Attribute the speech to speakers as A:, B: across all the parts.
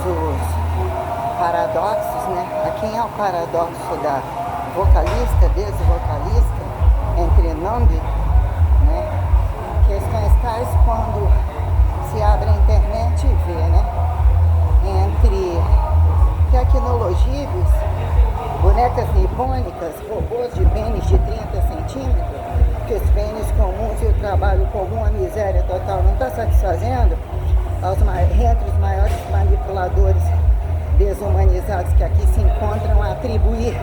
A: os paradoxos, né? A quem é o paradoxo da vocalista, desvocalista, entre Nambi, né? Questões tais quando se abre a internet e vê, né? Entre tecnologias, bonecas nipônicas, robôs de pênis de 30 centímetros, que os pênis comuns e o trabalho comum, a miséria total não está satisfazendo, entre os maiores manipuladores desumanizados que aqui se encontram a atribuir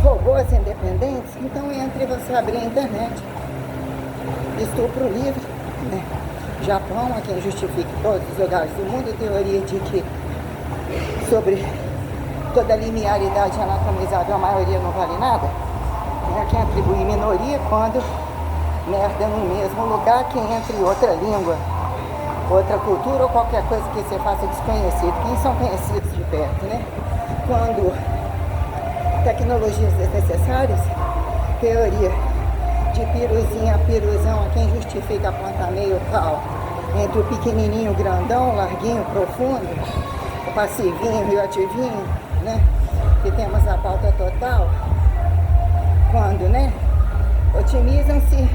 A: robôs independentes. Então, entre você abrir a internet, estupro livre, né? Japão, a quem justifica todos os lugares do mundo, teoria de que sobre toda linearidade anatomizável a maioria não vale nada, né? Quem atribui minoria quando merda no mesmo lugar, quem entre outra língua, outra cultura ou qualquer coisa que você faça desconhecido. Quem são conhecidos de perto, né? Quando tecnologias desnecessárias, teoria de piruzinha a piruzão, a quem justifica apontar meio pau entre o pequenininho, o grandão, o larguinho, o profundo, o passivinho e o ativinho, né? Que temos a pauta total, quando, né? Otimizam-se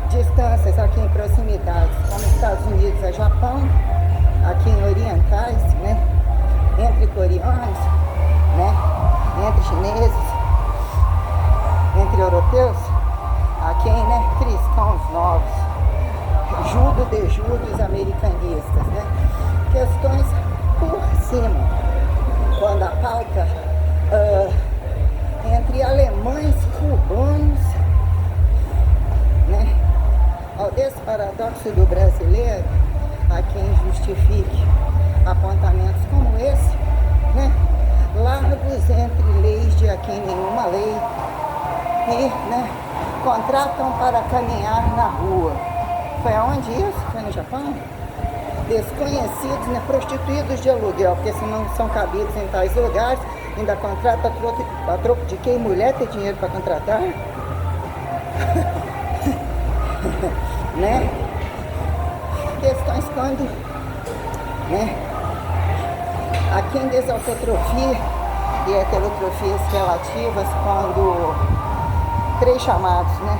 A: distâncias aqui em proximidades, como Estados Unidos a Japão, aqui em orientais, né? Entre coreanos, né? Entre chineses, entre europeus, a quem, né? Cristãos novos, judo de judos americanistas, né? Questões por cima, quando a pauta entre alemães, cubanos, né? Ao desparadoxo do brasileiro, a quem justifique apontamentos como esse, né? Largos entre leis de a quem nenhuma lei, e, né? Contratam para caminhar na rua. Foi aonde isso? Foi no Japão? Desconhecidos, né? Prostituídos de aluguel, porque se não são cabidos em tais lugares, ainda contrata a troco de quem? Mulher ter dinheiro para contratar? Né? Questões quando, né? A quem desautografia e heterotrofias relativas quando três chamados, né?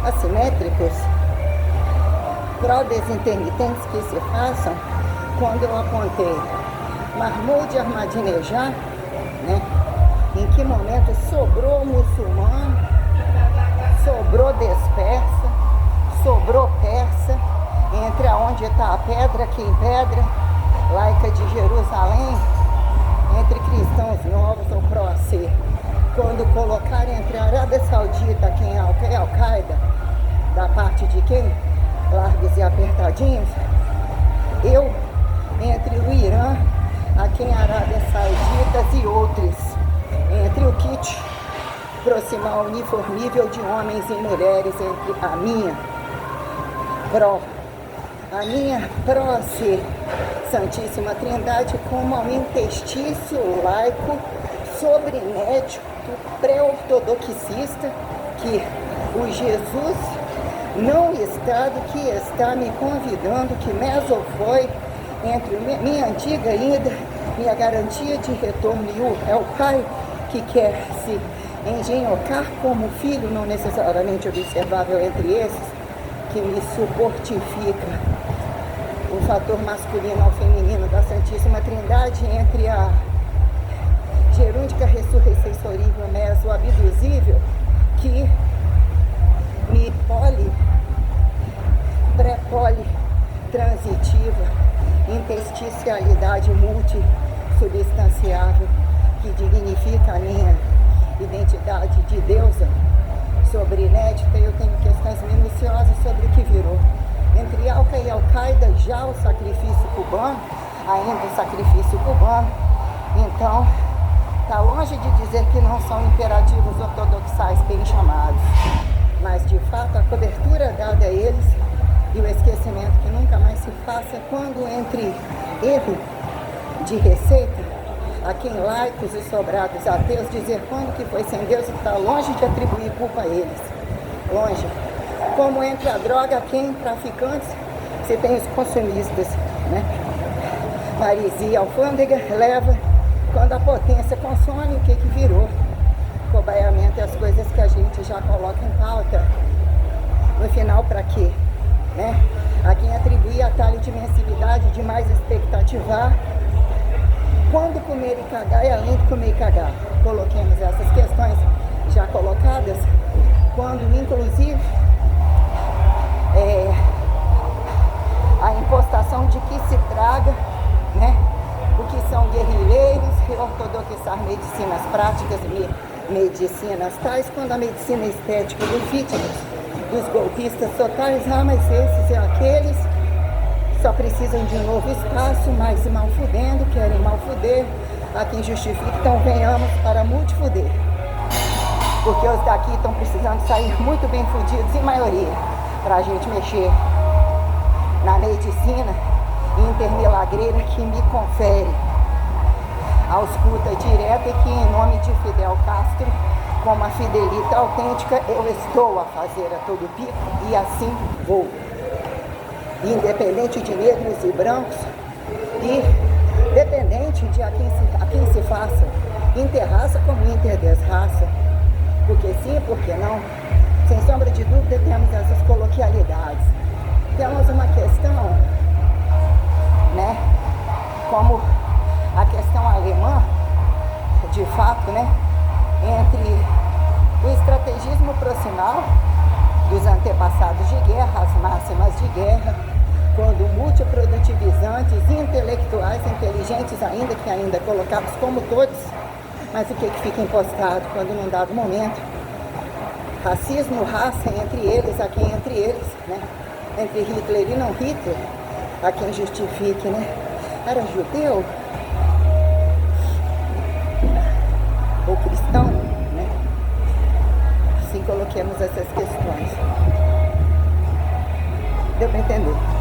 A: Assimétricos, fraudes intermitentes que se façam, quando eu apontei marmou de armadinejar, né? Em que momento sobrou muçulmano, sobrou dispersa, sobrou persa, entre aonde está a pedra, que em pedra, laica de Jerusalém, entre cristãos novos ou pró-C, quando colocar entre a Arábia Saudita, quem é Al-Qaeda, da parte de quem? Largos e apertadinhos, eu, entre o Irã, a quem Arábia Saudita e outros, entre o kit proximal uniformível de homens e mulheres, entre a minha pró-C Santíssima Trindade, como ao intestício laico sobremédico pré-ortodoxista, que o Jesus não está, do que está me convidando, que mesofoi entre minha antiga ida, minha garantia de retorno e o é o Pai que quer se engenhocar como filho, não necessariamente observável entre esses, que me suportifica o fator masculino ao feminino da Santíssima Trindade, entre a gerúndica ressurreiçorível meso abduzível, que me pré-poli transitiva, intersticialidade multissubstanciável, que dignifica a minha identidade de deusa sobre inédita. Eu tenho questões minuciosas sobre o que virou. Entre Alca e Al-Qaeda, já o sacrifício cubano, ainda o sacrifício cubano. Então, está longe de dizer que não são imperativos ortodoxais bem chamados, mas de fato a cobertura dada a eles e o esquecimento que nunca mais se faça, quando entre erro de receita, a quem laicos e sobrados ateus dizer quando que foi sem Deus, está longe de atribuir culpa a eles, longe. Como entre a droga, a quem traficantes Se tem os consumistas, né? Marizia, alfândega, leva. Quando a potência consome, o que que virou? Cobaiamento e as coisas que a gente já coloca em pauta. No final, para quê? Né? A quem atribui atalho de mensilidade, de mais expectativar. Quando comer e cagar, e além de comer e cagar, coloquemos essas questões já colocadas, quando inclusive a impostação de que se traga, né, o que são guerrilheiros, reortodoxar medicinas práticas e medicinas tais, quando a medicina estética do fitness, dos golpistas totais, mas esses e aqueles só precisam de um novo espaço, mas mal fudendo, querem mal fuder, a quem justifica, então venhamos para multifuder. Porque os daqui estão precisando sair muito bem fudidos, em maioria, para a gente mexer na medicina intermilagreira que me confere a ausculta direta e que, em nome de Fidel Castro, como a Fidelita autêntica, eu estou a fazer a todo pico e assim vou. Independente de negros e brancos, e dependente de a quem se faça interraça como interdesraça. Porque sim, porque não, sem sombra de dúvida temos essas coloquialidades. Temos uma questão, né, como a questão alemã, de fato, né, entre o estrategismo proximal dos antepassados de guerra, as máximas de guerra, quando multiprodutivizantes, intelectuais, inteligentes ainda, que ainda colocados como todos, mas o que fica impostado quando num dado momento, racismo, raça entre eles, a quem entre eles, né, entre Hitler e não Hitler, a quem justifique, né, era judeu ou cristão, né, assim coloquemos essas questões. Deu para entender?